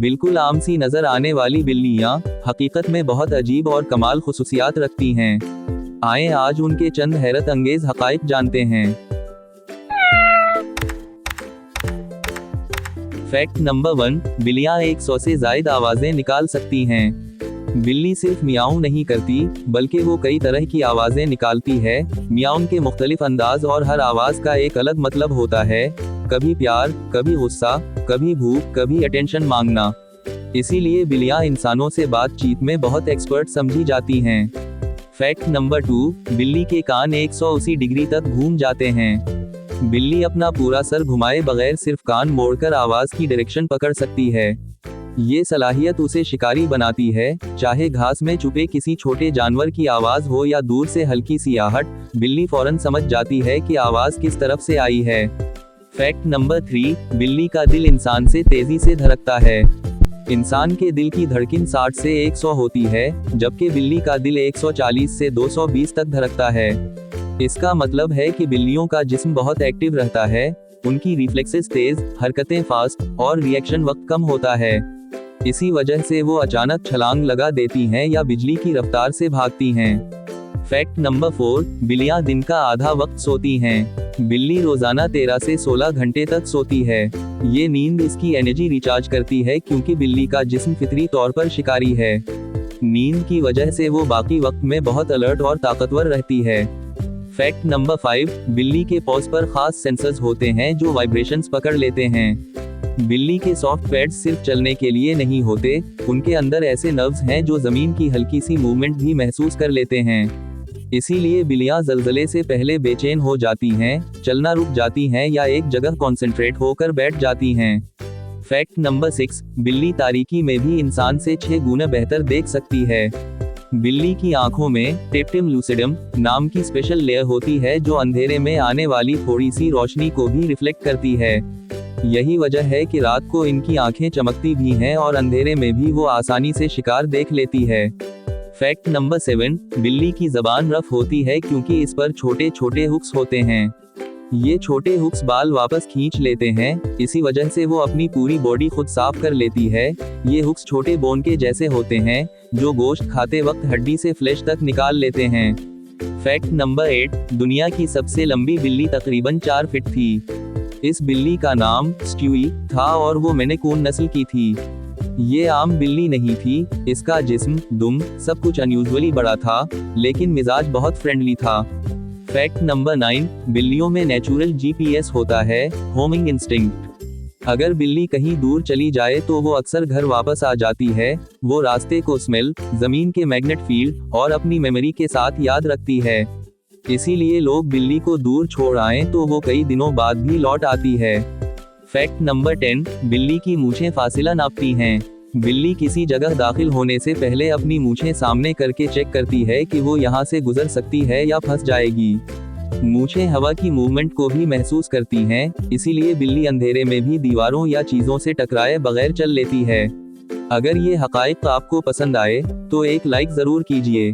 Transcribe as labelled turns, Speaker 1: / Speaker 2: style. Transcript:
Speaker 1: बिल्कुल आम सी नजर आने वाली बिल्लियां हकीकत में बहुत अजीब और कमाल खुसूसियात रखती हैं। आइए आज उनके चंद हैरत अंगेज हकाइक जानते हैं। फैक्ट नंबर 1, बिल्लियां 100 से ज्यादा आवाजें निकाल सकती हैं। बिल्ली सिर्फ मियाऊ नहीं करती, बल्कि वो कई तरह की आवाजें निकालती है। मियाऊ के मुख्तलिफ अंदाज और हर आवाज का एक अलग मतलब होता है। कभी प्यार, कभी गुस्सा, कभी भूख, कभी अटेंशन मांगना। इसीलिए बिल्लियां इंसानों से बातचीत में बहुत एक्सपर्ट समझी जाती हैं। फैक्ट नंबर 2, बिल्ली के कान 180 डिग्री तक घूम जाते हैं। बिल्ली अपना पूरा सर घुमाए बगैर सिर्फ कान मोड़कर आवाज की डायरेक्शन पकड़ सकती है। ये सलाहियत उसे शिकारी बनाती है, चाहे घास में छुपे किसी छोटे जानवर की आवाज हो या दूर से हल्की सी आहट, बिल्ली फौरन समझ जाती है कि आवाज किस तरफ से आई है। फैक्ट नंबर 3, बिल्ली का दिल इंसान से तेजी से धड़कता है। इंसान के दिल की धड़कन 60 से 100 होती है, जबकि बिल्ली का दिल 140 से 220 तक धड़कता है। इसका मतलब है कि बिल्लियों का जिस्म बहुत एक्टिव रहता है, उनकी रिफ्लेक्सेस तेज, हरकतें फास्ट और रिएक्शन वक्त कम होता है। इसी वजह से वो अचानक छलांग लगा देती हैं या बिजली की रफ्तार से भागती हैं। फैक्ट नंबर 4, बिल्लियां दिन का आधा वक्त सोती हैं। बिल्ली रोजाना 13 से 16 घंटे तक सोती है। ये नींद इसकी एनर्जी रिचार्ज करती है, क्योंकि बिल्ली का जिस्म फितरी तौर पर शिकारी है। नींद की वजह से वो बाकी वक्त में बहुत अलर्ट और ताकतवर रहती है। फैक्ट नंबर 5, बिल्ली के पॉज पर खास सेंसर्स होते हैं जो वाइब्रेशंस पकड़ लेते हैं। बिल्ली के सॉफ्ट पैड्स सिर्फ चलने के लिए नहीं होते, उनके अंदर ऐसे नर्व्स हैं जो जमीन की हल्की सी मूवमेंट भी महसूस कर लेते हैं। इसीलिए बिल्लियां ज़लज़ले से पहले बेचैन हो जाती हैं, चलना रुक जाती हैं या एक जगह कॉन्सेंट्रेट होकर बैठ जाती हैं। फैक्ट नंबर 6, बिल्ली तारीकी में भी इंसान से 6 गुना बेहतर देख सकती है। बिल्ली की आंखों में टेप्टिम लूसिडम नाम की स्पेशल लेयर होती है, जो अंधेरे में आने वाली थोड़ी सी रोशनी को भी रिफ्लेक्ट करती है। यही वजह है कि रात को इनकी आंखें चमकती भी हैं और अंधेरे में भी वो आसानी से शिकार देख लेती है। फैक्ट नंबर 7, बिल्ली की जबान रफ होती है क्योंकि इस पर छोटे छोटे हुक्स होते हैं। ये छोटे हुक्स बाल वापस खींच लेते हैं, इसी वजह से वो अपनी पूरी बॉडी खुद साफ कर लेती है। ये हुक्स छोटे बोन के जैसे होते हैं, जो गोश्त खाते वक्त हड्डी से फ्लेश तक निकाल लेते हैं। फैक्ट नंबर 8, दुनिया की सबसे लंबी बिल्ली तकरीबन 4 फीट थी। इस बिल्ली का नाम स्ट्यूई था और वो मैने कून नस्ल की थी। ये आम बिल्ली नहीं थी, इसका जिस्म, दुम, सब कुछ अनयूजुअली बड़ा था, लेकिन मिजाज बहुत फ्रेंडली था। फैक्ट नंबर 9, बिल्लियों में नेचुरल जीपीएस होता है, होमिंग इंस्टिंक्ट। अगर बिल्ली कहीं दूर चली जाए तो वो अक्सर घर वापस आ जाती है। वो रास्ते को स्मेल, जमीन के मैग्नेट फील्ड और अपनी मेमोरी के साथ याद रखती है। इसीलिए लोग बिल्ली को दूर छोड़ आएं तो वो कई दिनों बाद भी लौट आती है। फैक्ट नंबर 10, बिल्ली की मूंछें फासिला नापती हैं। बिल्ली किसी जगह दाखिल होने से पहले अपनी मूंछें सामने करके चेक करती है कि वो यहाँ से गुजर सकती है या फंस जाएगी। मूंछें हवा की मूवमेंट को भी महसूस करती हैं, इसीलिए बिल्ली अंधेरे में भी दीवारों या चीजों से टकराए बगैर चल लेती है। अगर ये हकाइक आपको पसंद आए तो एक लाइक जरूर कीजिए।